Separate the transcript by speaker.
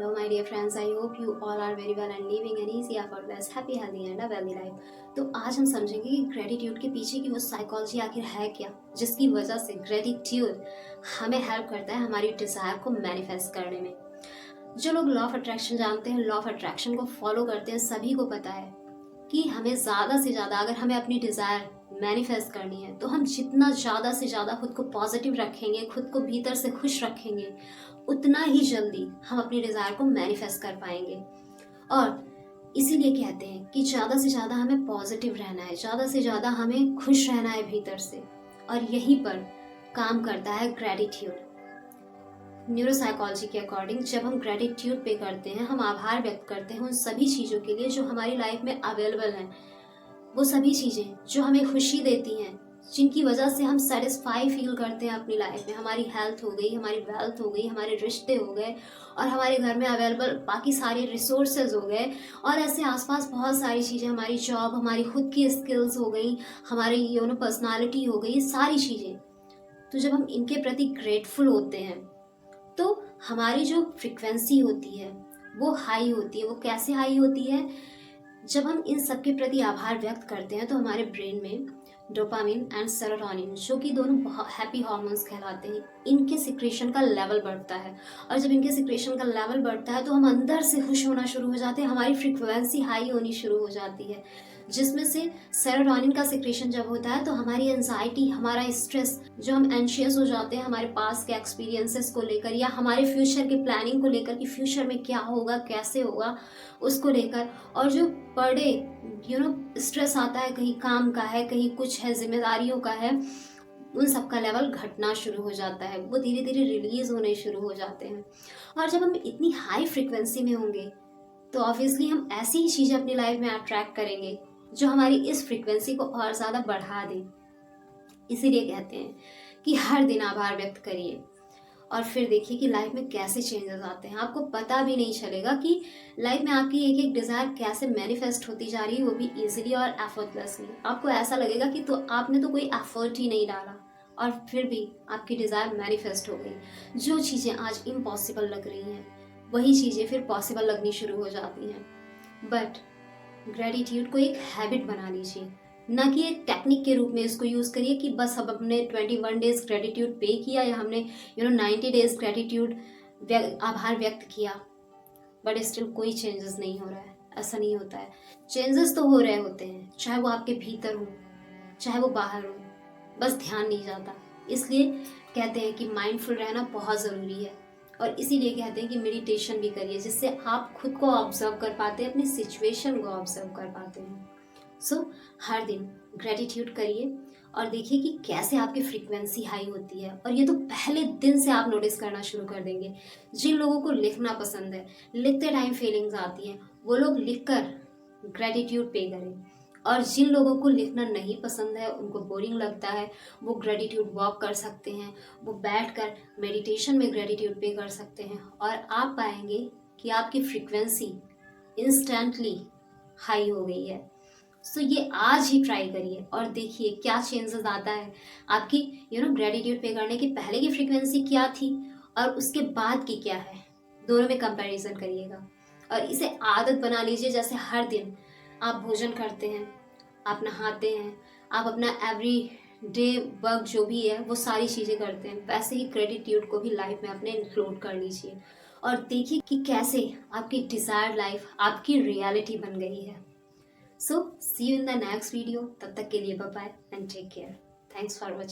Speaker 1: Hello my dear friends, I hope you all are very well and living an easy, effortless, happy, healthy and a wealthy life। तो आज हम समझेंगे कि gratitude के पीछे की वो साइकोलॉजी आखिर है क्या, जिसकी वजह से ग्रेटिट्यूड हमें हेल्प करता है हमारी डिजायर को मैनिफेस्ट करने में। जो लोग लॉ ऑफ अट्रैक्शन जानते हैं, लॉ ऑफ अट्रैक्शन को फॉलो करते हैं, सभी को पता है कि हमें ज़्यादा से ज़्यादा अगर हमें अपनी डिज़ायर मैनिफेस्ट करनी है तो हम जितना ज़्यादा से ज़्यादा खुद को पॉजिटिव रखेंगे, खुद को भीतर से खुश रखेंगे, उतना ही जल्दी हम अपनी डिज़ायर को मैनिफेस्ट कर पाएंगे। और इसीलिए कहते हैं कि ज़्यादा से ज़्यादा हमें पॉजिटिव रहना है, ज़्यादा से ज़्यादा हमें खुश रहना है भीतर से, और यहीं पर काम करता है ग्रेटिट्यूड। न्यूरोसाइकोलॉजी के अकॉर्डिंग जब हम ग्रेटिट्यूड पे करते हैं, हम आभार व्यक्त करते हैं उन सभी चीज़ों के लिए जो हमारी लाइफ में अवेलेबल हैं, वो सभी चीज़ें जो हमें खुशी देती हैं, जिनकी वजह से हम सेटिस्फाई फील करते हैं अपनी लाइफ में। हमारी हेल्थ हो गई, हमारी वेल्थ हो गई, हमारे रिश्ते हो गए, और हमारे घर में अवेलेबल बाकी सारे रिसोर्सेज हो गए, और ऐसे आसपास बहुत सारी चीज़ें, हमारी जॉब, हमारी खुद की स्किल्स हो गई, हमारी पर्सनालिटी हो गई, सारी चीज़ें। तो जब हम इनके प्रति ग्रेटफुल होते हैं तो हमारी जो फ्रिक्वेंसी होती है वो हाई होती है। वो कैसे हाई होती है? जब हम इन सब के प्रति आभार व्यक्त करते हैं तो हमारे ब्रेन में डोपामिन एंड सेरोटोनिन, जो कि दोनों हैप्पी हार्मोन्स कहलाते हैं, इनके सिक्रेशन का लेवल बढ़ता है। और जब इनके सिक्रेशन का लेवल बढ़ता है तो हम अंदर से खुश होना शुरू हो जाते हैं, हमारी फ्रिक्वेंसी हाई होनी शुरू हो जाती है, जिसमें से सेरोटोनिन का सिक्रेशन जब होता है तो हमारी एंजाइटी, हमारा स्ट्रेस, जो हम एंशियस हो जाते हैं हमारे पास के एक्सपीरियंसेस को लेकर या हमारे फ्यूचर के प्लानिंग को लेकर कि फ्यूचर में क्या होगा, कैसे होगा, उसको लेकर, और जो पर डे स्ट्रेस आता है, कहीं काम का है, कहीं कुछ है, जिम्मेदारियों का है, उन सब का लेवल घटना शुरू हो जाता है, वो धीरे धीरे रिलीज होने शुरू हो जाते हैं। और जब हम इतनी हाई फ्रिक्वेंसी में होंगे तो ऑब्वियसली हम ऐसी ही चीज़ें अपनी लाइफ में अट्रैक्ट करेंगे जो हमारी इस फ्रिक्वेंसी को और ज़्यादा बढ़ा दें। इसीलिए कहते हैं कि हर दिन आभार व्यक्त करिए और फिर देखिए कि लाइफ में कैसे चेंजेस आते हैं। आपको पता भी नहीं चलेगा कि लाइफ में आपकी एक एक डिज़ायर कैसे मैनिफेस्ट होती जा रही है, वो भी इजीली और एफर्टलेसली। आपको ऐसा लगेगा कि तो आपने तो कोई एफर्ट ही नहीं डाला और फिर भी आपकी डिज़ायर मैनिफेस्ट हो गई। जो चीज़ें आज इम्पॉसिबल लग रही हैं वही चीज़ें फिर पॉसिबल लगनी शुरू हो जाती हैं। बट ग्रेटिट्यूड को एक हैबिट बना लीजिए, ना कि एक टेक्निक के रूप में इसको यूज़ करिए कि बस अब हमने 21 डेज ग्रेटिट्यूड पे किया या हमने 90 डेज ग्रेटिट्यूड आभार व्यक्त किया, बट स्टिल कोई चेंजेस नहीं हो रहा है। ऐसा नहीं होता है। चेंजेस तो हो रहे होते हैं, चाहे वो आपके भीतर हो चाहे वो बाहर हो, बस ध्यान नहीं जाता। इसलिए कहते हैं कि माइंडफुल रहना बहुत ज़रूरी है, और इसीलिए कहते हैं कि मेडिटेशन भी करिए, जिससे आप खुद को ऑब्जर्व कर पाते हैं, अपनी सिचुएशन को ऑब्जर्व कर पाते हैं। सो हर दिन ग्रेटिट्यूड करिए और देखिए कि कैसे आपकी फ्रीक्वेंसी हाई होती है। और ये तो पहले दिन से आप नोटिस करना शुरू कर देंगे। जिन लोगों को लिखना पसंद है, लिखते टाइम फीलिंग्स आती हैं, वो लोग लिखकर ग्रेटिट्यूड पे करें। और जिन लोगों को लिखना नहीं पसंद है, उनको बोरिंग लगता है, वो ग्रेटिट्यूड वॉक कर सकते हैं, वो बैठकर मेडिटेशन में ग्रेटिट्यूड पे कर सकते हैं, और आप पाएंगे कि आपकी फ्रीक्वेंसी इंस्टेंटली हाई हो गई है। सो ये आज ही ट्राई करिए और देखिए क्या चेंजेस आता है। आपकी ग्रेटिट्यूड पे करने की पहले की फ्रीक्वेंसी क्या थी और उसके बाद की क्या है, दोनों में कंपैरिजन करिएगा और इसे आदत बना लीजिए। जैसे हर दिन आप भोजन करते हैं, आप नहाते हैं, आप अपना एवरी डे वर्क जो भी है वो सारी चीज़ें करते हैं, वैसे ही ग्रेटिट्यूड को भी लाइफ में अपने इंक्लूड कर लीजिए और देखिए कि कैसे आपकी डिज़ायर्ड लाइफ आपकी रियलिटी बन गई है। So see you in the next video. तब तक के लिए bye bye and take care. Thanks for watching.